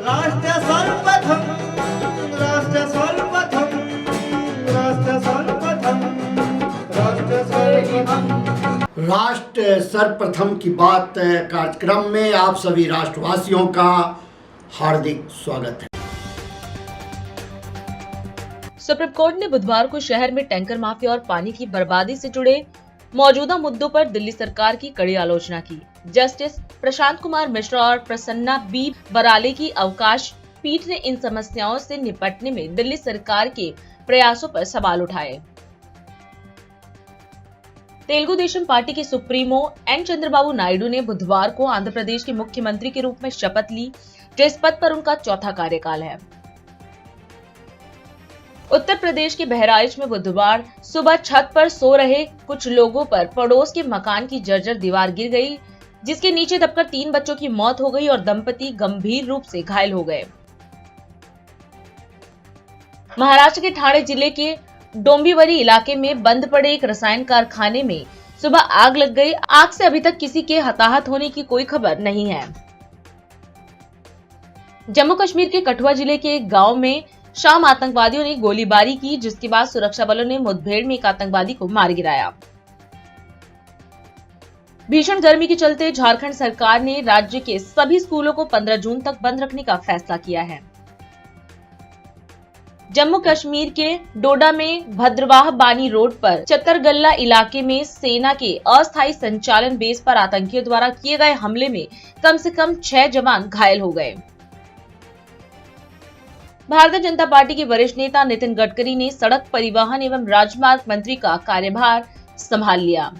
राष्ट्र सर्वप्रथम राष्ट्र सर्वप्रथम राष्ट्र सर्वप्रथम राष्ट्र सर्वप्रथम राष्ट्र सर्वप्रथम की बात कार्यक्रम में आप सभी राष्ट्रवासियों का हार्दिक स्वागत है। सुप्रीम कोर्ट ने बुधवार को शहर में टैंकर माफिया और पानी की बर्बादी से जुड़े मौजूदा मुद्दों पर दिल्ली सरकार की कड़ी आलोचना की। जस्टिस प्रशांत कुमार मिश्रा और प्रसन्ना बी बराले की अवकाश पीठ ने इन समस्याओं से निपटने में दिल्ली सरकार के प्रयासों पर सवाल उठाए। तेलुगु देशम पार्टी के सुप्रीमो एन चंद्रबाबू नायडू ने बुधवार को आंध्र प्रदेश के मुख्यमंत्री के रूप में शपथ ली, जो इस पद पर उनका चौथा कार्यकाल है। उत्तर प्रदेश के बहराइच में बुधवार सुबह छत पर सो रहे कुछ लोगों पर पड़ोस के मकान की जर्जर दीवार गिर गई, जिसके नीचे दबकर 3 बच्चों की मौत हो गई और दंपति गंभीर रूप से घायल हो गए। महाराष्ट्र के ठाणे जिले के डोंबिवली इलाके में बंद पड़े एक रसायन कारखाने में सुबह आग लग गई। आग से अभी तक किसी के हताहत होने की कोई खबर नहीं है। जम्मू कश्मीर के कठुआ जिले के एक गांव में शाम आतंकवादियों ने गोलीबारी की, जिसके बाद सुरक्षा बलों ने मुठभेड़ में एक आतंकवादी को मार गिराया। भीषण गर्मी के चलते झारखंड सरकार ने राज्य के सभी स्कूलों को 15 जून तक बंद रखने का फैसला किया है। जम्मू कश्मीर के डोडा में भद्रवाह बानी रोड पर चतरगल्ला इलाके में सेना के अस्थायी संचालन बेस पर आतंकियों द्वारा किए गए हमले में कम से कम 6 जवान घायल हो गए। भारतीय जनता पार्टी के वरिष्ठ नेता नितिन गडकरी ने सड़क परिवहन एवं राजमार्ग मंत्री का कार्यभार संभाल लिया।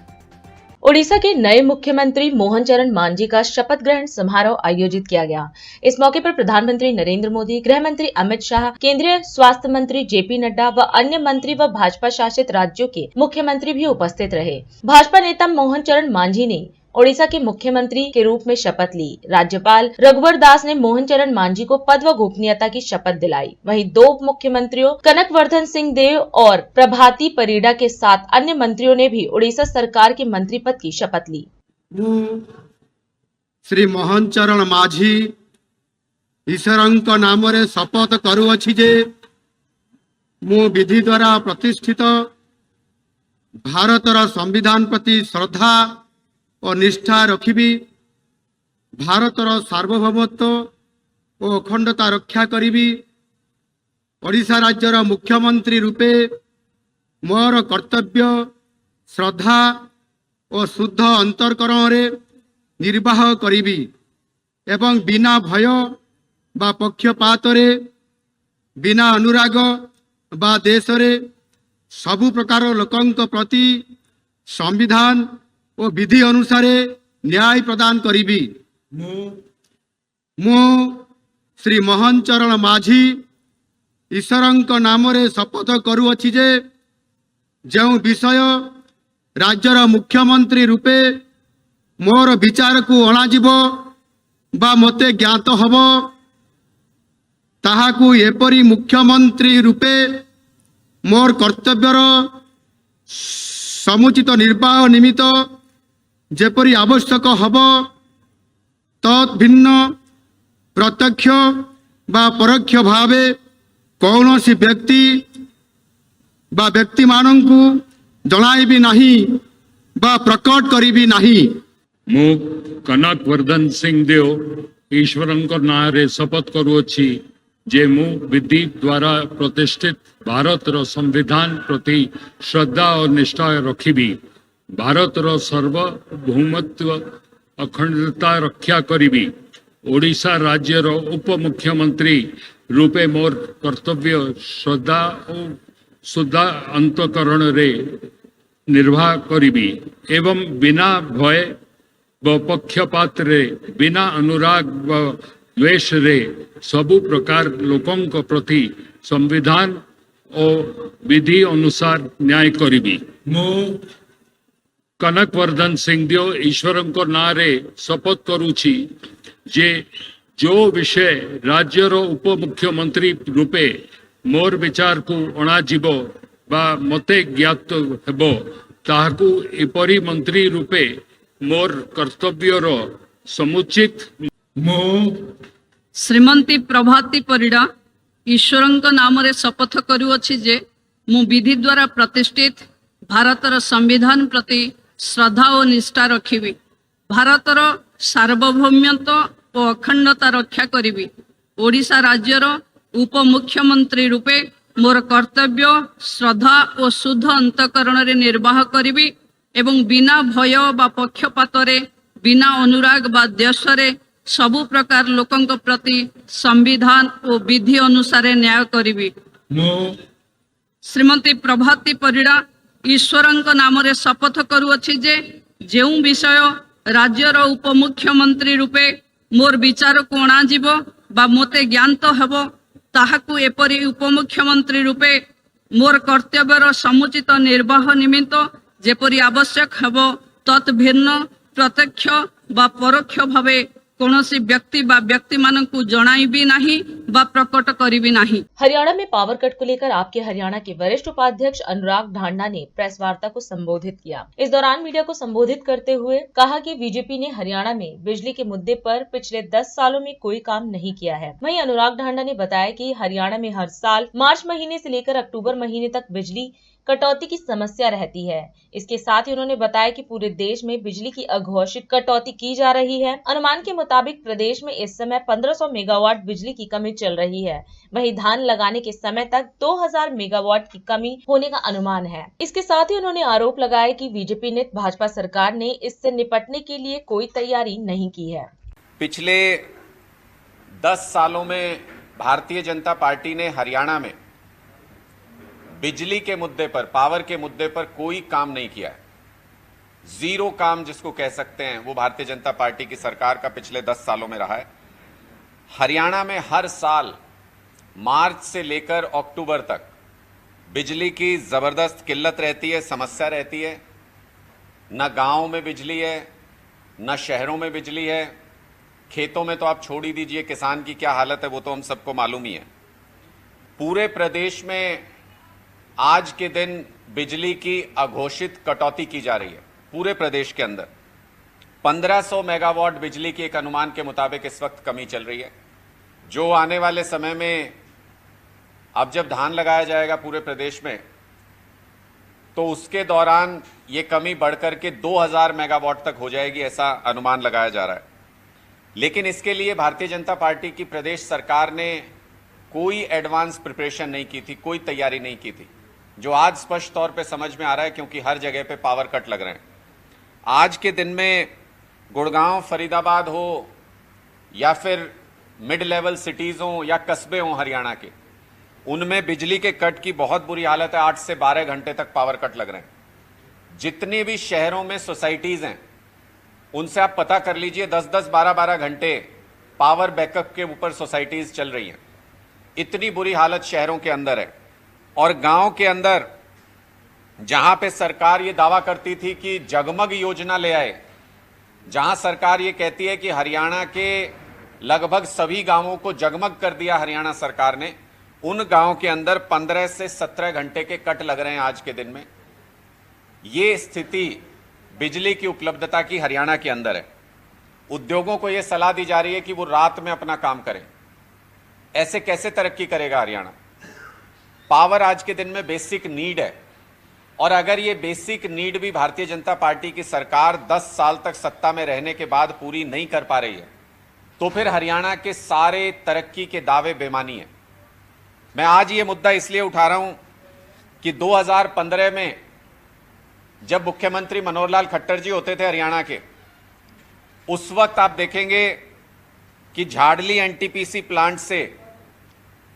ओडिशा के नए मुख्यमंत्री मोहन चरण मांझी का शपथ ग्रहण समारोह आयोजित किया गया। इस मौके पर प्रधानमंत्री नरेंद्र मोदी, गृह मंत्री अमित शाह, केंद्रीय स्वास्थ्य मंत्री जेपी नड्डा व अन्य मंत्री व भाजपा शासित राज्यों के मुख्यमंत्री भी उपस्थित रहे। भाजपा नेता मोहन चरण मांझी ने ओडिशा के मुख्यमंत्री के रूप में शपथ ली। राज्यपाल रघुवर दास ने मोहन चरण मांझी को पद व गोपनीयता की शपथ दिलाई। वहीं 2 मुख्यमंत्रियों कनकवर्धन सिंह देव और प्रभाती परिडा के साथ अन्य मंत्रियों ने भी ओडिशा सरकार के मंत्री पद की शपथ ली। श्री मोहन चरण माझी ईश्वरंक नाम रे शपथ करुअछि जे मु विधि द्वारा प्रतिष्ठित भारतर संविधान प्रति श्रद्धा और निष्ठा रखिबी, भारतर सार्वभौमत्व और अखंडता रक्षा करिबी, ओडिशा राज्यर मुख्यमंत्री रूपे मोर कर्तव्य श्रद्धा और शुद्ध अंतरकरण रे निर्वाह करिबी एवं बिना भय बा पक्षपात रे, बिना अनुराग बा देश रे सबु प्रकार लोकंक प्रति संविधान और विधि अनुसार न्याय प्रदान करिबी। मु श्री मोहन चरण माझी ईश्वरंक नाम रे शपथ करुअछि जे जो विषय राज्यर मुख्यमंत्री रूपे मोर विचार को अणाजिबो बा मते ज्ञात हबो ताहाकु एपरी मुख्यमंत्री रूपे मोर कर्तव्यर समुचित निर्वाह निमित्त जेपरी आवश्यक हब तत् भिन्न प्रत्यक्ष बा परोक्ष भावे कौनसी व्यक्ति बा व्यक्ति मानंकु जणाइबी नाही बा प्रकट करिबी नाही। मु कनकवर्धन सिंह देव ईश्वरंक नारे शपथ करुअछि जे मु विधि द्वारा प्रतिष्ठित भारतर संविधान प्रति श्रद्धा और निष्ठा रखिबी, भारतर सार्वभौमत्व अखंडता रक्षा करिबी, ओडिशा राज्यर उप मुख्यमंत्री रूपे मोर कर्तव्य श्रद्धा और शुद्ध अंतकरण रे निर्वाह करिबी एवं बिना भय व पक्षपात रे, बिना अनुराग व द्वेष रे सबु प्रकार लोकंक प्रति संविधान और विधि अनुसार न्याय करिबी। मु कनकवर्धन सिंह देव ईश्वरंक नारे शपथ करुछि जे जो विषय राज्यर उप मुख्यमंत्री रूपे मोर विचार को अणाजिबो बा मते ज्ञात हेबो ताहाकु एपरी मंत्री रूपे मोर कर्तव्यर समुचित मु श्रीमती प्रभाती परिडा ईश्वरंक नाम रे शपथ करुअछि जे मु विधि द्वारा प्रतिष्ठित भारतर संविधान प्रति श्रद्धा और निष्ठा रखिबी, भारतर सार्वभौमत्व और अखंडता रक्षा करिबी, ओडिशा राज्यर उपमुख्यमंत्री रूपे मोर कर्तव्य श्रद्धा और शुद्ध अंतकरण रे निर्वाह करिबी एवं बिना भय बा पक्षपात रे बिना अनुराग बा देश रे सबु प्रकार लोकंक प्रति संविधान और विधि अनुसार न्याय करिबी। श्रीमती प्रभाती परिडा ईश्वरंक नाम रे शपथ करुअछि जे जेउ विषय राज्यर उपमुख्यमंत्री रूपे मोर विचार को अणाजिबो बा मोते ज्ञात हेबो ताहाकु एपरि उपमुख्यमंत्री रूपे मोर कर्तव्यर समुचित निर्वाह निमित्त जेपरि आवश्यक हेबो तत् भिन्न प्रत्यक्ष बा परोक्ष भावे कौनसी व्यक्ति बा व्यक्ति मानकु जणाइबी नाही बा प्रकट करिबी नाही। हरियाणा में पावर कट को लेकर आपके हरियाणा के वरिष्ठ उपाध्यक्ष अनुराग ढांडा ने प्रेस वार्ता को संबोधित किया। इस दौरान मीडिया को संबोधित करते हुए कहा कि बीजेपी ने हरियाणा में बिजली के मुद्दे पर पिछले 10 सालों में कोई काम नहीं किया है। वहीं अनुराग ढांडा ने बताया कि हरियाणा में हर साल मार्च महीने से लेकर अक्टूबर महीने तक बिजली कटौती की समस्या रहती है। इसके साथ ही उन्होंने बताया कि पूरे देश में बिजली की अघोषित कटौती की जा रही है। अनुमान के मुताबिक प्रदेश में इस समय 1500 मेगावाट बिजली की कमी चल रही है। वहीं धान लगाने के समय तक 2000 मेगावाट की कमी होने का अनुमान है। इसके साथ ही उन्होंने आरोप लगाया कि बीजेपी ने भाजपा सरकार ने इससे निपटने के लिए कोई तैयारी नहीं की है। पिछले 10 सालों में भारतीय जनता पार्टी ने हरियाणा में बिजली के मुद्दे पर, पावर के मुद्दे पर कोई काम नहीं किया है। जीरो काम जिसको कह सकते हैं वो भारतीय जनता पार्टी की सरकार का पिछले 10 सालों में रहा है। हरियाणा में हर साल मार्च से लेकर अक्टूबर तक बिजली की जबरदस्त किल्लत रहती है, समस्या रहती है। न गांव में बिजली है, न शहरों में बिजली है। खेतों में तो आप छोड़ ही दीजिए, किसान की क्या हालत है वो तो हम सबको मालूम ही है। पूरे प्रदेश में आज के दिन बिजली की अघोषित कटौती की जा रही है। पूरे प्रदेश के अंदर 1500 मेगावाट बिजली की एक अनुमान के मुताबिक इस वक्त कमी चल रही है, जो आने वाले समय में अब जब धान लगाया जाएगा पूरे प्रदेश में तो उसके दौरान ये कमी बढ़कर के 2000 मेगावाट तक हो जाएगी, ऐसा अनुमान लगाया जा रहा है। लेकिन इसके लिए भारतीय जनता पार्टी की प्रदेश सरकार ने कोई एडवांस प्रिपरेशन नहीं की थी, कोई तैयारी नहीं की थी, जो आज स्पष्ट तौर पे समझ में आ रहा है क्योंकि हर जगह पे पावर कट लग रहे हैं। आज के दिन में गुड़गांव, फरीदाबाद हो या फिर मिड लेवल सिटीज़ हों या कस्बे हों हरियाणा के, उनमें बिजली के कट की बहुत बुरी हालत है। 8 से 12 घंटे तक पावर कट लग रहे हैं। जितने भी शहरों में सोसाइटीज़ हैं उनसे आप पता कर लीजिए, 10-10, 12-12 घंटे पावर बैकअप के ऊपर सोसाइटीज़ चल रही हैं। इतनी बुरी हालत शहरों के अंदर है। और गांव के अंदर जहां पे सरकार ये दावा करती थी कि जगमग योजना ले आए, जहां सरकार ये कहती है कि हरियाणा के लगभग सभी गांवों को जगमग कर दिया हरियाणा सरकार ने, उन गांव के अंदर 15 से 17 घंटे के कट लग रहे हैं आज के दिन में। ये स्थिति बिजली की उपलब्धता की हरियाणा के अंदर है। उद्योगों को यह सलाह दी जा रही है कि वो रात में अपना काम करें। ऐसे कैसे तरक्की करेगा हरियाणा? पावर आज के दिन में बेसिक नीड है, और अगर ये बेसिक नीड भी भारतीय जनता पार्टी की सरकार 10 साल तक सत्ता में रहने के बाद पूरी नहीं कर पा रही है तो फिर हरियाणा के सारे तरक्की के दावे बेमानी है। मैं आज ये मुद्दा इसलिए उठा रहा हूं कि 2015 में जब मुख्यमंत्री मनोहर लाल खट्टर जी होते थे हरियाणा के, उस वक्त आप देखेंगे कि झाड़ली एनटीपीसी प्लांट से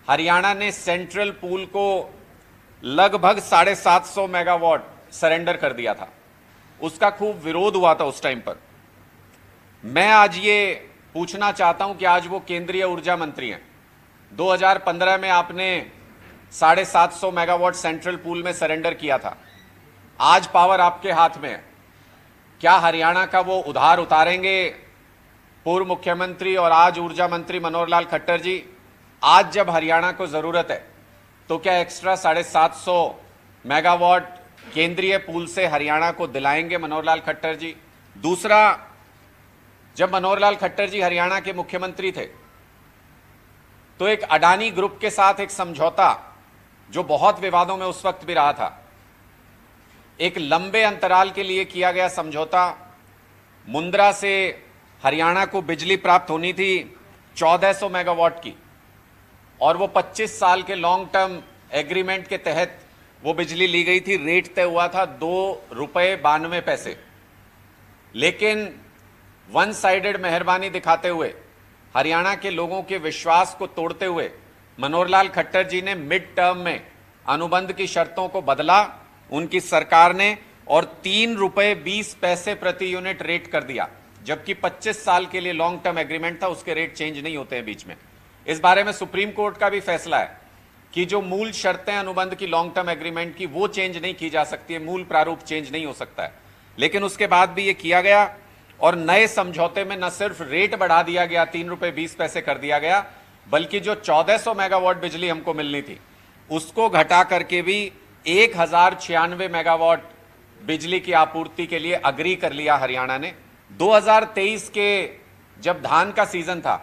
हरियाणा ने सेंट्रल पूल को लगभग 750 मेगावाट सरेंडर कर दिया था। उसका खूब विरोध हुआ था उस टाइम पर। मैं आज ये पूछना चाहता हूं कि आज वो केंद्रीय ऊर्जा मंत्री हैं। 2015 में आपने 750 मेगावाट सेंट्रल पूल में सरेंडर किया था। आज पावर आपके हाथ में है। क्या हरियाणा का वो उधार उतारेंगे पूर्व मुख्यमंत्री और आज ऊर्जा मंत्री मनोहर लाल खट्टर जी? आज जब हरियाणा को जरूरत है तो क्या एक्स्ट्रा 750 मेगावाट केंद्रीय पूल से हरियाणा को दिलाएंगे मनोहर लाल खट्टर जी? दूसरा, जब मनोहर लाल खट्टर जी हरियाणा के मुख्यमंत्री थे तो एक अडानी ग्रुप के साथ एक समझौता जो बहुत विवादों में उस वक्त भी रहा था, एक लंबे अंतराल के लिए किया गया समझौता। मुंद्रा से हरियाणा को बिजली प्राप्त होनी थी 1400 मेगावाट की, और वो 25 साल के लॉन्ग टर्म एग्रीमेंट के तहत वो बिजली ली गई थी। रेट तय हुआ था ₹2.92। लेकिन वन साइडेड मेहरबानी दिखाते हुए, हरियाणा के लोगों के विश्वास को तोड़ते हुए मनोहर लाल खट्टर जी ने मिड टर्म में अनुबंध की शर्तों को बदला उनकी सरकार ने, और ₹3.20 प्रति यूनिट रेट कर दिया, जबकि 25 साल के लिए लॉन्ग टर्म एग्रीमेंट था, उसके रेट चेंज नहीं होते हैं बीच में। इस बारे में सुप्रीम कोर्ट का भी फैसला है कि जो मूल शर्तें अनुबंध की लॉन्ग टर्म एग्रीमेंट की वो चेंज नहीं की जा सकती है, मूल प्रारूप चेंज नहीं हो सकता है। लेकिन उसके बाद भी ये किया गया, और नए समझौते में न सिर्फ रेट बढ़ा दिया गया, ₹3.20 कर दिया गया, बल्कि जो 1400 मेगावाट बिजली हमको मिलनी थी उसको घटा करके भी 1096 मेगावाट बिजली की आपूर्ति के लिए अग्री कर लिया हरियाणा ने। 2023 के जब धान का सीजन था,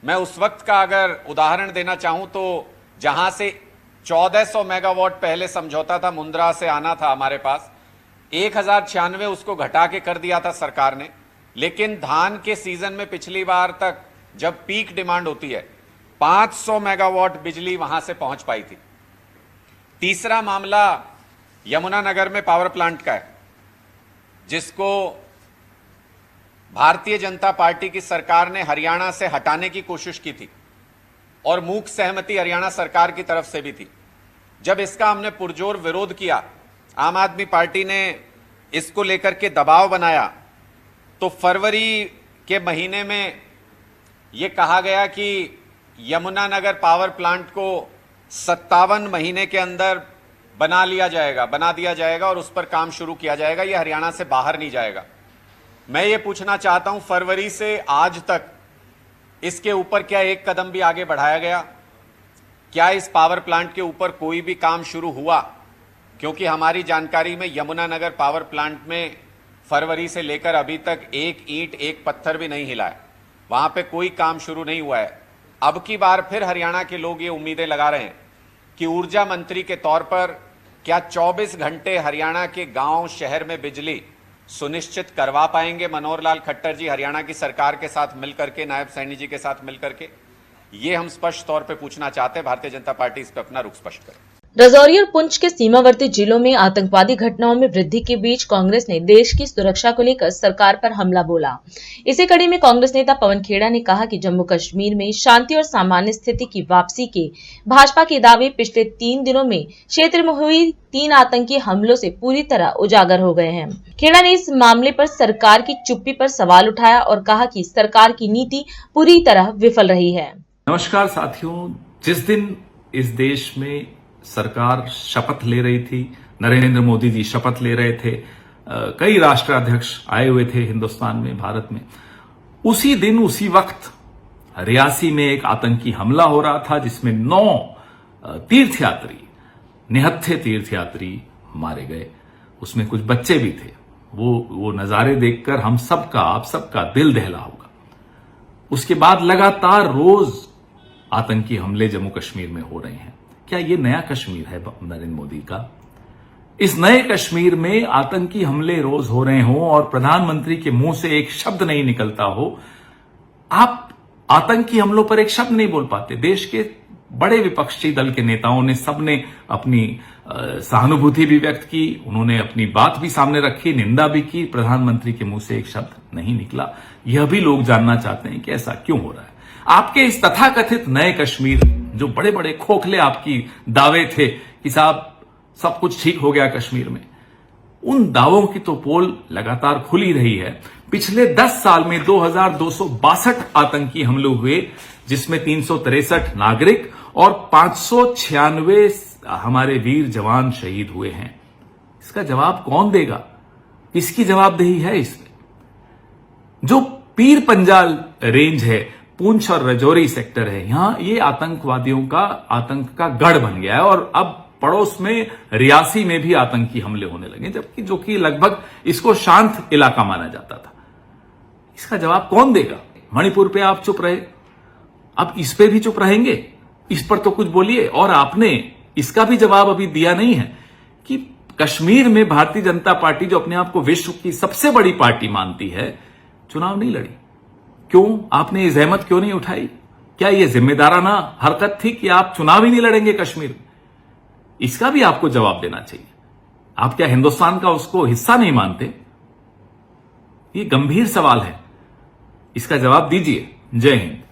मैं उस वक्त का अगर उदाहरण देना चाहूं तो जहां से 1400 मेगावाट पहले समझौता था, मुंद्रा से आना था हमारे पास, 1096 उसको घटा के कर दिया था सरकार ने। लेकिन धान के सीजन में पिछली बार तक जब पीक डिमांड होती है 500 मेगावाट बिजली वहां से पहुंच पाई थी। तीसरा मामला यमुनानगर में पावर प्लांट का है, जिसको भारतीय जनता पार्टी की सरकार ने हरियाणा से हटाने की कोशिश की थी, और मूक सहमति हरियाणा सरकार की तरफ से भी थी। जब इसका हमने पुरजोर विरोध किया, आम आदमी पार्टी ने इसको लेकर के दबाव बनाया, तो फरवरी के महीने में यह कहा गया कि यमुनानगर पावर प्लांट को 57 महीने के अंदर बना दिया जाएगा और उस पर काम शुरू किया जाएगा, यह हरियाणा से बाहर नहीं जाएगा। मैं ये पूछना चाहता हूं, फरवरी से आज तक इसके ऊपर क्या एक कदम भी आगे बढ़ाया गया? क्या इस पावर प्लांट के ऊपर कोई भी काम शुरू हुआ? क्योंकि हमारी जानकारी में यमुनानगर पावर प्लांट में फरवरी से लेकर अभी तक एक ईंट एक पत्थर भी नहीं हिला है, वहां पे कोई काम शुरू नहीं हुआ है। अब की बार फिर हरियाणा के लोग ये उम्मीदें लगा रहे हैं कि ऊर्जा मंत्री के तौर पर क्या 24 घंटे हरियाणा के गांव शहर में बिजली सुनिश्चित करवा पाएंगे मनोहर लाल खट्टर जी हरियाणा की सरकार के साथ मिलकर के, नायब सैनी जी के साथ मिलकर के? ये हम स्पष्ट तौर पे पूछना चाहते हैं। भारतीय जनता पार्टी इस पर अपना रुख स्पष्ट करे। राजौरी और पुंछ के सीमावर्ती जिलों में आतंकवादी घटनाओं में वृद्धि के बीच कांग्रेस ने देश की सुरक्षा को लेकर सरकार पर हमला बोला। इसी कड़ी में कांग्रेस नेता पवन खेड़ा ने कहा कि जम्मू कश्मीर में शांति और सामान्य स्थिति की वापसी के भाजपा के दावे पिछले 3 दिनों में क्षेत्र में हुई 3 आतंकी हमलों से पूरी तरह उजागर हो गए हैं। खेड़ा ने इस मामले पर सरकार की चुप्पी पर सवाल उठाया और कहा कि सरकार की नीति पूरी तरह विफल रही है। नमस्कार साथियों, जिस दिन इस देश में सरकार शपथ ले रही थी, नरेंद्र मोदी जी शपथ ले रहे थे, कई राष्ट्राध्यक्ष आए हुए थे हिंदुस्तान में, भारत में, उसी दिन उसी वक्त रियासी में एक आतंकी हमला हो रहा था जिसमें 9 तीर्थयात्री, निहत्थे तीर्थयात्री मारे गए। उसमें कुछ बच्चे भी थे। वो नजारे देखकर हम सबका, आप सबका दिल दहला होगा। उसके बाद लगातार रोज आतंकी हमले जम्मू कश्मीर में हो रहे हैं। क्या ये नया कश्मीर है नरेंद्र मोदी का? इस नए कश्मीर में आतंकी हमले रोज हो रहे हों और प्रधानमंत्री के मुंह से एक शब्द नहीं निकलता हो। आप आतंकी हमलों पर एक शब्द नहीं बोल पाते। देश के बड़े विपक्षी दल के नेताओं ने, सबने अपनी सहानुभूति भी व्यक्त की, उन्होंने अपनी बात भी सामने रखी, निंदा भी की। प्रधानमंत्री के मुंह से एक शब्द नहीं निकला। यह भी लोग जानना चाहते हैं कि ऐसा क्यों हो रहा है। आपके इस तथाकथित नए कश्मीर, जो बड़े बड़े खोखले आपकी दावे थे कि साहब सब कुछ ठीक हो गया कश्मीर में, उन दावों की तो पोल लगातार खुली रही है। पिछले 10 साल में 2262 आतंकी हमले हुए, जिसमें 363 नागरिक और 596 हमारे वीर जवान शहीद हुए हैं। इसका जवाब कौन देगा? किसकी जवाबदेही है इसमें? जो पीर पंजाल रेंज है, पुंछ और राजौरी सेक्टर है, यहां ये आतंकवादियों का आतंक का गढ़ बन गया है और अब पड़ोस में रियासी में भी आतंकी हमले होने लगे, जबकि जो कि लगभग इसको शांत इलाका माना जाता था। इसका जवाब कौन देगा? मणिपुर पे आप चुप रहे, अब इस पे भी चुप रहेंगे? इस पर तो कुछ बोलिए। और आपने इसका भी जवाब अभी दिया नहीं है कि कश्मीर में भारतीय जनता पार्टी, जो अपने आप को विश्व की सबसे बड़ी पार्टी मानती है, चुनाव नहीं लड़ी। क्यों? आपने ये जहमत क्यों नहीं उठाई? क्या ये जिम्मेदाराना हरकत थी कि आप चुनाव ही नहीं लड़ेंगे कश्मीर में? इसका भी आपको जवाब देना चाहिए। आप क्या हिंदुस्तान का उसको हिस्सा नहीं मानते? ये गंभीर सवाल है, इसका जवाब दीजिए। जय हिंद।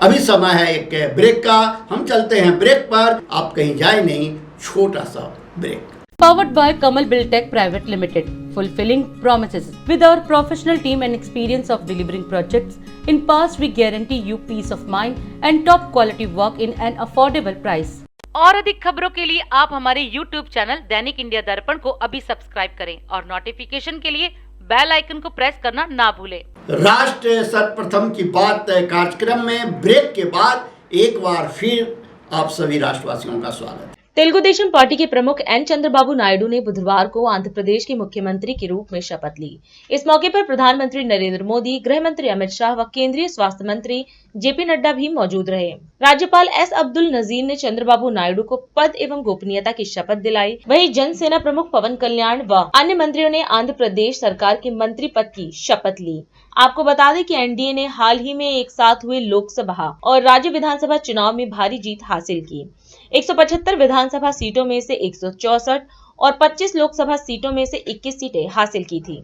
अभी समय है एक ब्रेक का, हम चलते हैं ब्रेक पर। आप कहीं जाए नहीं, छोटा सा break. Powered by Kamal Buildtech Private Limited, fulfilling promises. With our professional team and experience of delivering projects, in past we guarantee you peace of mind and top quality work in an affordable price. और अधिक खबरों के लिए आप हमारे YouTube channel दैनिक India दर्पण को अभी सब्सक्राइब करें और नोटिफिकेशन के लिए बेल आइकन को प्रेस करना ना भूलें। राष्ट्र सर्वप्रथम की बात कार्यक्रम में ब्रेक के बाद एक बार फिर आप सभी राष्ट्रवासियों का स्वागत है। तेलुगु देशम पार्टी के प्रमुख एन चंद्रबाबू नायडू ने बुधवार को आंध्र प्रदेश के मुख्यमंत्री के रूप में शपथ ली। इस मौके पर प्रधानमंत्री नरेंद्र मोदी, गृह मंत्री अमित शाह व केंद्रीय स्वास्थ्य मंत्री जेपी नड्डा भी मौजूद रहे। राज्यपाल एस अब्दुल नजीर ने चंद्रबाबू नायडू को पद एवं गोपनीयता की शपथ दिलाई। वहीं जनसेना प्रमुख पवन कल्याण व अन्य मंत्रियों ने आंध्र प्रदेश सरकार के मंत्री पद की शपथ ली। आपको बता दें कि एनडीए ने हाल ही में एक साथ हुए लोकसभा और राज्य विधानसभा चुनाव में भारी जीत हासिल की। 175 विधानसभा सीटों में से 164 और 25 लोकसभा सीटों में से 21 सीटें हासिल की थी।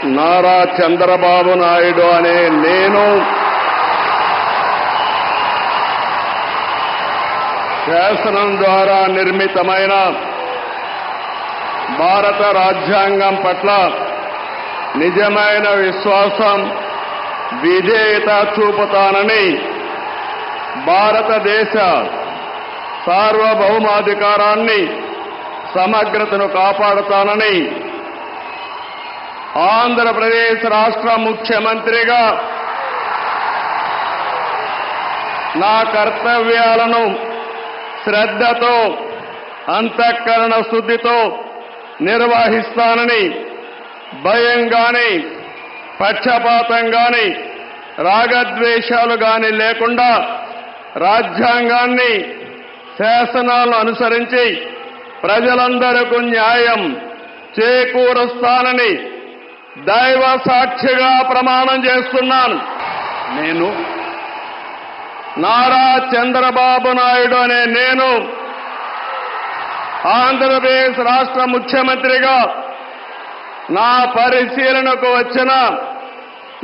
नारा चंद्रबाबु नायडू अने नेनु శాసనం ద్వారా నిర్మితమైన భారత రాజ్యాంగం పట్ల నిజమైన విశ్వాసం, విధేయత చూపుతానని, భారతదేశ సార్వభౌమాధికారాన్ని, సమగ్రతను కాపాడుతానని ఆంధ్రప్రదేశ్ రాష్ట్ర ముఖ్యమంత్రిగా నా కర్తవ్యాలను శ్రద్ధతో, అంతఃకరణ శుద్ధితో నిర్వహిస్తానని, భయం గాని, పక్షపాతం గాని, రాగద్వేషాలు గాని లేకుండా రాజ్యాంగాన్ని, శాసనాలను అనుసరించి ప్రజలందరికీ న్యాయం చేకూరుస్తానని దైవ సాక్షిగా ప్రమాణం చేస్తున్నాను. నేను నారా చంద్రబాబు నాయుడు అనే నేను ఆంధ్రప్రదేశ్ రాష్ట్ర ముఖ్యమంత్రిగా నా పరిశీలనకు వచ్చిన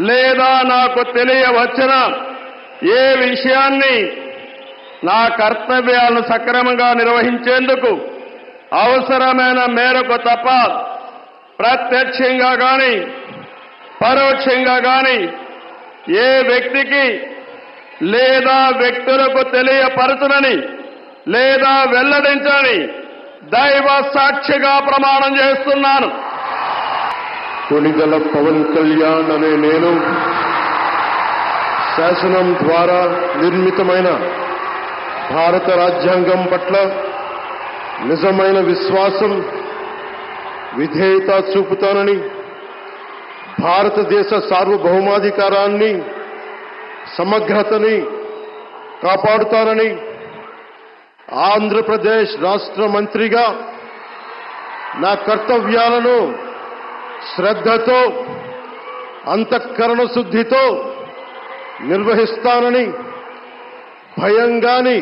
లేదా నాకు తెలియవచ్చిన ఏ విషయాన్ని నా కర్తవ్యాలను సక్రమంగా నిర్వహించేందుకు అవసరమైన మేరకు తప్ప ప్రత్యక్షంగా గాని పరోక్షంగా గాని ఏ వ్యక్తికి లేదా వ్యక్తులకు తెలియపరచనని లేదా వెల్లడించని దైవ సాక్షిగా ప్రమాణం చేస్తున్నాను. కొణిదెల పవన్ కళ్యాణ్ అనే నేను శాసనం ద్వారా నిర్మితమైన భారత రాజ్యాంగం పట్ల నిజమైన విశ్వాసం, విధేయత చూపుతానని, భారతదేశ సార్వభౌమాధికారాన్ని, సమగ్రతని కాపాడుతానని, ఆంధ్రప్రదేశ్ రాష్ట్ర మంత్రిగా నా కర్తవ్యాలను శ్రద్ధతో, అంతఃకరణ శుద్ధితో నిర్వహిస్తానని, భయం గాని,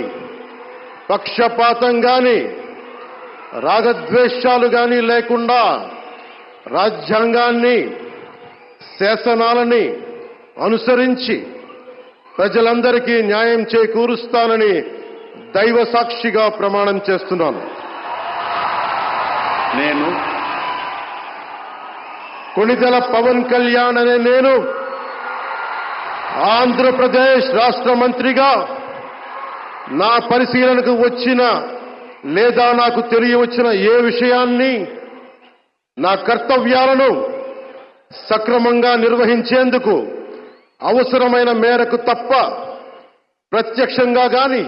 పక్షపాతం గాని, రాగద్వేషాలు గాని లేకుండా రాజ్యాంగాన్ని, శాసనాలని అనుసరించి ప్రజలందరికీ న్యాయం చేకూరుస్తానని దైవ సాక్షిగా ప్రమాణం చేస్తున్నాను. నేను కొణిదెల పవన్ కళ్యాణ్ అనే నేను ఆంధ్రప్రదేశ్ రాష్ట్ర మంత్రిగా నా పరిశీలనకు వచ్చిన లేదా నాకు తెలియవచ్చిన ఏ విషయాన్ని, నా కర్తవ్యాలను సక్రమంగా నిర్వహించేందుకు అవసరమైన మేరకు తప్ప ప్రత్యక్షంగా గాని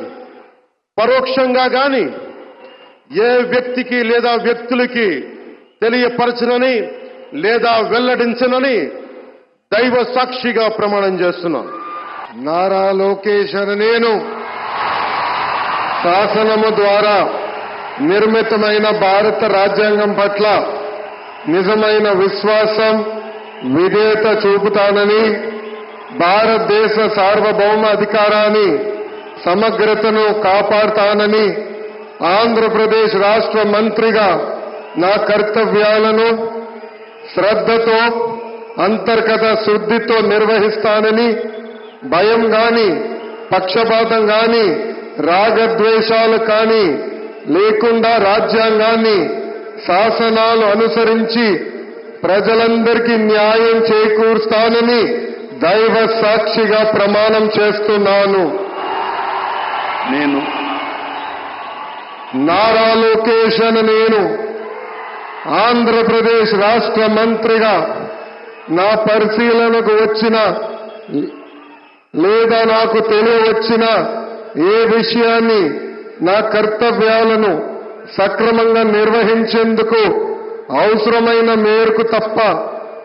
పరోక్షంగా గాని ఏ వ్యక్తికి లేదా వ్యక్తులకి తెలియపరచనని లేదా వెల్లడించనని దైవ సాక్షిగా ప్రమాణం చేస్తున్నాను. నారా లోకేష్ అనే నేను శాసనము ద్వారా నిర్మితమైన భారత రాజ్యాంగం పట్ల నిజమైన విశ్వాసం విధేయత చూపుతానని భారతదేశ సార్వభౌమ అధికారాన్ని సమగ్రతను కాపాడుతానని ఆంధ్రప్రదేశ్ రాష్ట్ర మంత్రిగా నా కర్తవ్యాలను శ్రద్ధతో అంతర్గత శుద్ధితో నిర్వహిస్తానని భయం గాని పక్షపాతం గాని రాగద్వేషాలు కానీ లేకుండా రాజ్యాంగాన్ని శాసనాలు అనుసరించి ప్రజలందరికీ న్యాయం చేకూరుస్తానని దైవ సాక్షిగా ప్రమాణం చేస్తున్నాను. నేను నారా లోకేష్ అనే నేను ఆంధ్రప్రదేశ్ రాష్ట్ర మంత్రిగా నా పరిశీలనకు వచ్చిన లేదా నాకు తెలియవచ్చిన ఏ విషయాన్ని నా కర్తవ్యాలను సక్రమంగా నిర్వహించేందుకు అవసరమైన మేరకు తప్ప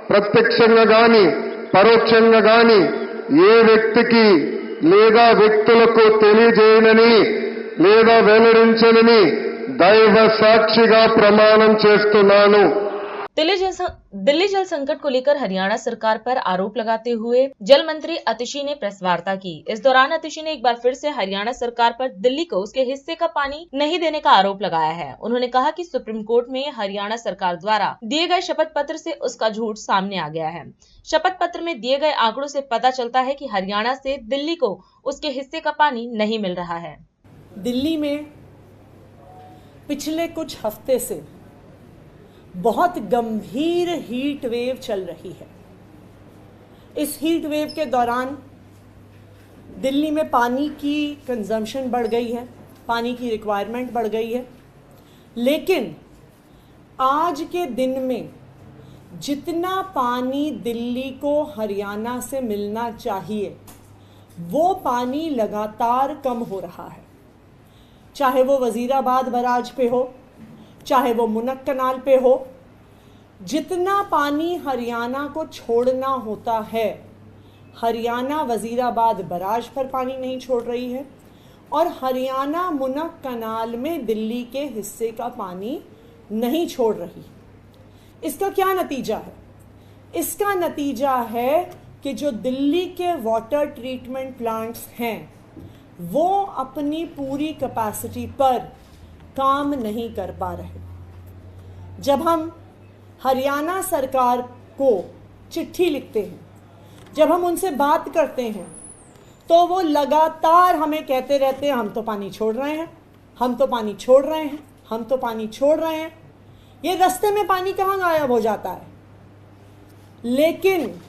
ప్రత్యక్షంగా గాని పరోక్షంగా గాని ఏ వ్యక్తికి లేదా వ్యక్తులకు తెలియజేయనని లేదా వెల్లడించనని దైవ సాక్షిగా ప్రమాణం చేస్తున్నాను. दिल्ली जल संकट को लेकर हरियाणा सरकार पर आरोप लगाते हुए जल मंत्री अतिशी ने प्रेस वार्ता की। इस दौरान अतिशी ने एक बार फिर से हरियाणा सरकार पर दिल्ली को उसके हिस्से का पानी नहीं देने का आरोप लगाया है। उन्होंने कहा कि सुप्रीम कोर्ट में हरियाणा सरकार द्वारा दिए गए शपथ पत्र से उसका झूठ सामने आ गया है। शपथ पत्र में दिए गए आंकड़ों से पता चलता है कि हरियाणा से दिल्ली को उसके हिस्से का पानी नहीं मिल रहा है। दिल्ली में पिछले कुछ हफ्ते से बहुत गंभीर हीट वेव चल रही है। इस हीट वेव के दौरान दिल्ली में पानी की कंजम्पशन बढ़ गई है, पानी की रिक्वायरमेंट बढ़ गई है, लेकिन आज के दिन में जितना पानी दिल्ली को हरियाणा से मिलना चाहिए वो पानी लगातार कम हो रहा है। चाहे वो वजीराबाद बराज पे हो, चाहे वो मुनक कनाल पे हो, जितना पानी हरियाणा को छोड़ना होता है हरियाणा वजीराबाद बराज पर पानी नहीं छोड़ रही है और हरियाणा मुनक कनाल में दिल्ली के हिस्से का पानी नहीं छोड़ रही। इसका क्या नतीजा है? इसका नतीजा है कि जो दिल्ली के वाटर ट्रीटमेंट प्लांट्स हैं वो अपनी पूरी कैपेसिटी पर काम नहीं कर पा रहे। जब हम हरियाणा सरकार को चिट्ठी लिखते हैं, जब हम उनसे बात करते हैं, तो वो लगातार हमें कहते रहते हैं हम तो पानी छोड़ रहे हैं, हम तो पानी छोड़ रहे हैं, हम तो पानी छोड़ रहे हैं। ये रास्ते में पानी कहाँ गायब हो जाता है? लेकिन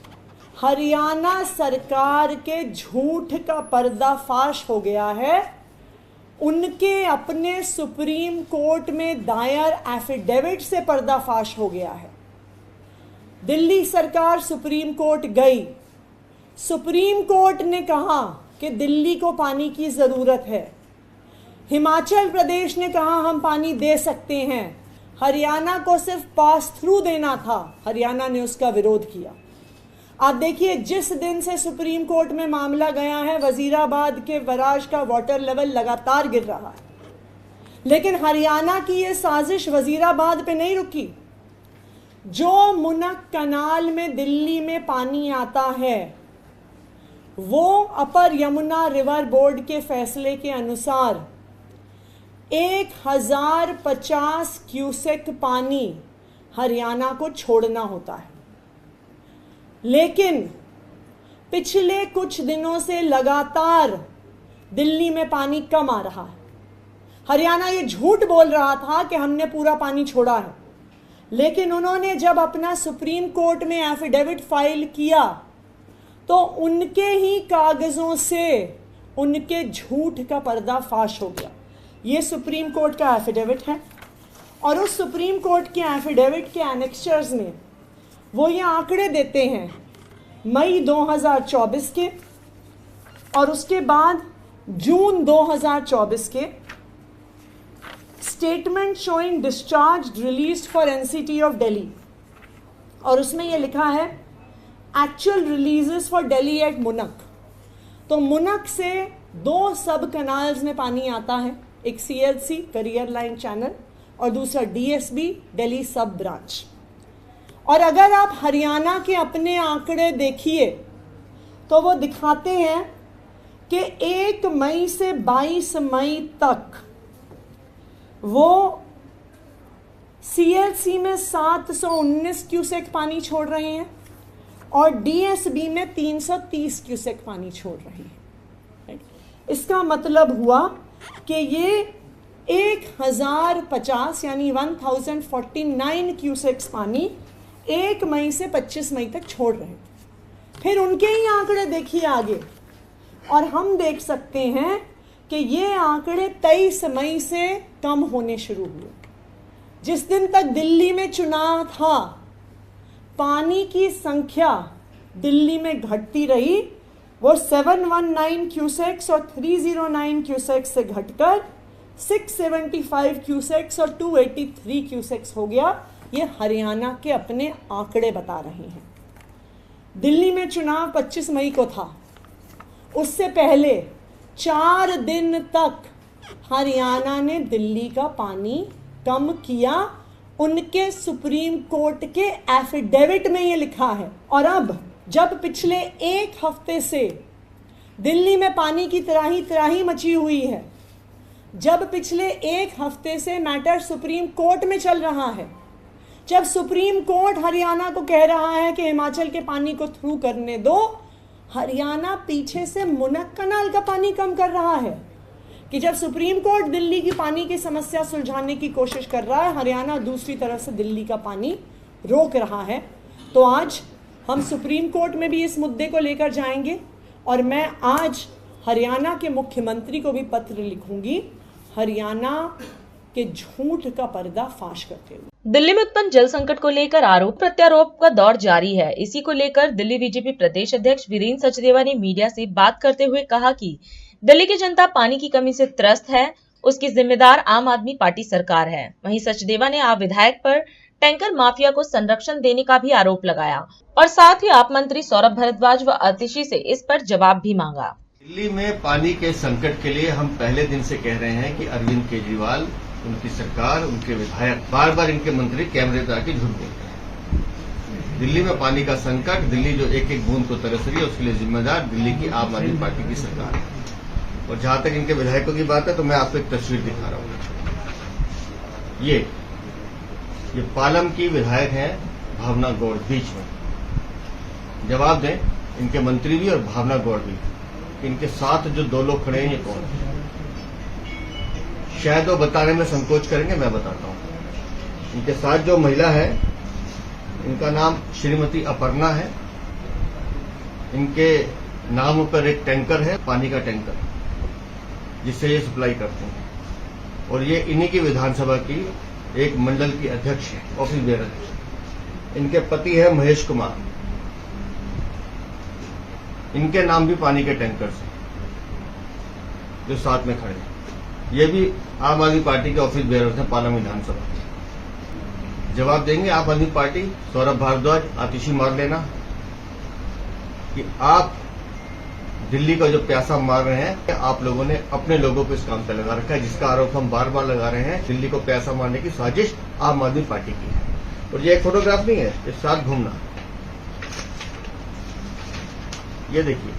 हरियाणा सरकार के झूठ का पर्दाफाश हो गया है। उनके अपने सुप्रीम कोर्ट में दायर एफिडेविट से पर्दाफाश हो गया है। दिल्ली सरकार सुप्रीम कोर्ट गई, सुप्रीम कोर्ट ने कहा कि दिल्ली को पानी की ज़रूरत है। हिमाचल प्रदेश ने कहा हम पानी दे सकते हैं, हरियाणा को सिर्फ पास थ्रू देना था, हरियाणा ने उसका विरोध किया। आप देखिए जिस दिन से सुप्रीम कोर्ट में मामला गया है वजीराबाद के बराज का वाटर लेवल लगातार गिर रहा है, लेकिन हरियाणा की ये साजिश वजीराबाद पे नहीं रुकी। जो मुनक कनाल में दिल्ली में पानी आता है वो अपर यमुना रिवर बोर्ड के फैसले के अनुसार 1050 क्यूसेक पानी हरियाणा को छोड़ना होता है, लेकिन पिछले कुछ दिनों से लगातार दिल्ली में पानी कम आ रहा है। हरियाणा ये झूठ बोल रहा था कि हमने पूरा पानी छोड़ा है, लेकिन उन्होंने जब अपना सुप्रीम कोर्ट में एफिडेविट फाइल किया तो उनके ही कागजों से उनके झूठ का पर्दाफाश हो गया। ये सुप्रीम कोर्ट का एफिडेविट है और उस सुप्रीम कोर्ट के एफिडेविट के एनेक्चर्स में वो ये आंकड़े देते हैं मई 2024 के और उसके बाद जून 2024 के statement showing discharge released for NCT of Delhi, और उसमें ये लिखा है actual releases for Delhi at Munak. तो मुनक से 2 सब कनाल्स में पानी आता है, एक CLC करियर लाइन चैनल और दूसरा DSB दिल्ली सब ब्रांच। और अगर आप हरियाणा के अपने आंकड़े देखिए तो वो दिखाते हैं कि 1 मई से 22 मई तक वो CLC में 719 क्यूसेक पानी छोड़ रहे हैं और DSB में 330 क्यूसेक पानी छोड़ रहे हैं। इसका मतलब हुआ कि ये 1050 यानी 1049 क्यूसेक्स पानी 1 मई से 25 मई तक छोड़ रहे थे। फिर उनके ही आंकड़े देखिए आगे और हम देख सकते हैं कि ये आंकड़े 23 मई से कम होने शुरू हुए। जिस दिन तक दिल्ली में चुनाव था, पानी की संख्या दिल्ली में घटती रही, वो 719 क्यूसेक्स और 309 क्यूसेक्स से घटकर 675 क्यूसेक्स और 283 क्यूसेक्स हो गया। ये हरियाणा के अपने आंकड़े बता रहे हैं। दिल्ली में चुनाव 25 मई को था, उससे पहले 4 दिन तक हरियाणा ने दिल्ली का पानी कम किया। उनके सुप्रीम कोर्ट के एफिडेविट में ये लिखा है। और अब जब पिछले 1 हफ्ते से दिल्ली में पानी की त्राही मची हुई है, जब पिछले 1 हफ्ते से मैटर सुप्रीम कोर्ट में चल रहा है, जब सुप्रीम कोर्ट हरियाणा को कह रहा है कि हिमाचल के पानी को थ्रू करने दो, हरियाणा पीछे से मुनक कनाल का पानी कम कर रहा है। कि जब सुप्रीम कोर्ट दिल्ली की पानी की समस्या सुलझाने की कोशिश कर रहा है, हरियाणा दूसरी तरफ से दिल्ली का पानी रोक रहा है। तो आज हम सुप्रीम कोर्ट में भी इस मुद्दे को लेकर जाएंगे और मैं आज हरियाणा के मुख्यमंत्री को भी पत्र लिखूंगी, हरियाणा के झूठ का पर्दाफाश करते हुए। दिल्ली में उत्पन्न जल संकट को लेकर आरोप प्रत्यारोप का दौर जारी है। इसी को लेकर दिल्ली बीजेपी प्रदेश अध्यक्ष वीरेंद्र सचदेवा ने मीडिया से बात करते हुए कहा कि दिल्ली की जनता पानी की कमी से त्रस्त है, उसकी जिम्मेदार आम आदमी पार्टी सरकार है। वहीं सचदेवा ने आप विधायक पर टैंकर माफिया को संरक्षण देने का भी आरोप लगाया और साथ ही आप मंत्री सौरभ भारद्वाज व आतिशी से इस पर जवाब भी मांगा। दिल्ली में पानी के संकट के लिए हम पहले दिन से कह रहे हैं कि अरविंद केजरीवाल, उनकी सरकार, उनके विधायक बार बार इनके मंत्री कैमरे पर आके झूठ बोलते हैं। दिल्ली में पानी का संकट, दिल्ली जो एक एक बूंद को तरस रही है, उसके लिए जिम्मेदार दिल्ली की आम आदमी पार्टी की सरकार है। और जहां तक इनके विधायकों की बात है तो मैं आपको एक तस्वीर दिखा रहा हूं। ये पालम की विधायक हैं भावना गौड़, बीच में जवाब दें इनके मंत्री भी और भावना गौड़ भी। इनके साथ जो 2 लोग खड़े हैं ये कौन है? शायद वो बताने में संकोच करेंगे, मैं बताता हूं। इनके साथ जो महिला है इनका नाम श्रीमती अपर्णा है। इनके नाम पर एक टैंकर है, पानी का टैंकर, जिससे ये सप्लाई करते हैं। और ये इन्हीं की विधानसभा की एक मंडल की अध्यक्ष है, ऑफिस बेरर है। इनके पति है महेश कुमार, इनके नाम भी पानी के टैंकर से जो साथ में खड़े हैं। ये भी आम आदमी पार्टी के ऑफिस बेरर थे पालम विधानसभा। जवाब देंगे आम आदमी पार्टी, सौरभ भारद्वाज, आतिशी मार लेना कि आप दिल्ली का जो प्यासा मार रहे हैं, आप लोगों ने अपने लोगों को इस काम पे लगा रखा है, जिसका आरोप हम बार बार लगा रहे हैं। दिल्ली को प्यासा मारने की साजिश आम आदमी पार्टी की है। और ये एक फोटोग्राफ नहीं है, इस साथ घूमना, ये देखिए।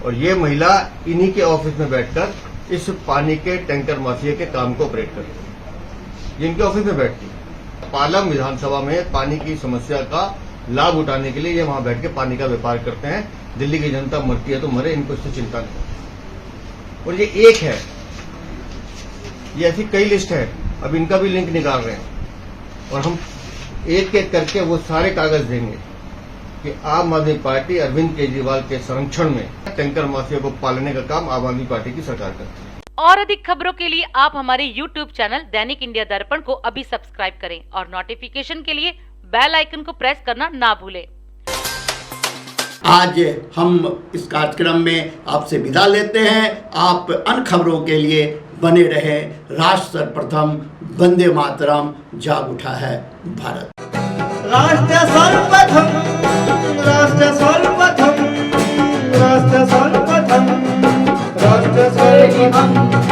और ये महिला इन्हीं के ऑफिस में बैठकर इस पानी के टैंकर माफिया के काम को ऑपरेट करती है। ये इनके ऑफिस में बैठती है। पालम विधानसभा में पानी की समस्या का लाभ उठाने के लिए ये वहां बैठ के पानी का व्यापार करते हैं। दिल्ली की जनता मरती है तो मरे, इनको इससे चिंता नहीं। और ये एक है, ये ऐसी कई लिस्ट है, अब इनका भी लिंक निकाल रहे हैं और हम एक एक करके वो सारे कागज देंगे कि आम आदमी पार्टी अरविंद केजरीवाल के संरक्षण में टैंकर माफिया को पालने का काम आम आदमी पार्टी की सरकार करती है। और अधिक खबरों के लिए आप हमारे YouTube चैनल दैनिक इंडिया दर्पण को अभी सब्सक्राइब करें और नोटिफिकेशन के लिए बेल आइकन को प्रेस करना ना भूलें। आज हम इस कार्यक्रम में आपसे विदा लेते हैं। आप अन्य खबरों के लिए बने रहे। राष्ट्र सर्वप्रथम, वंदे मातरम, जाग उठा है भारत। राष्ट्र सर्वप्रथम, राष्ट्र सर्वप्रथम, राष्ट्र सर्वप्रथम। राष्ट्र सर्वप्रथम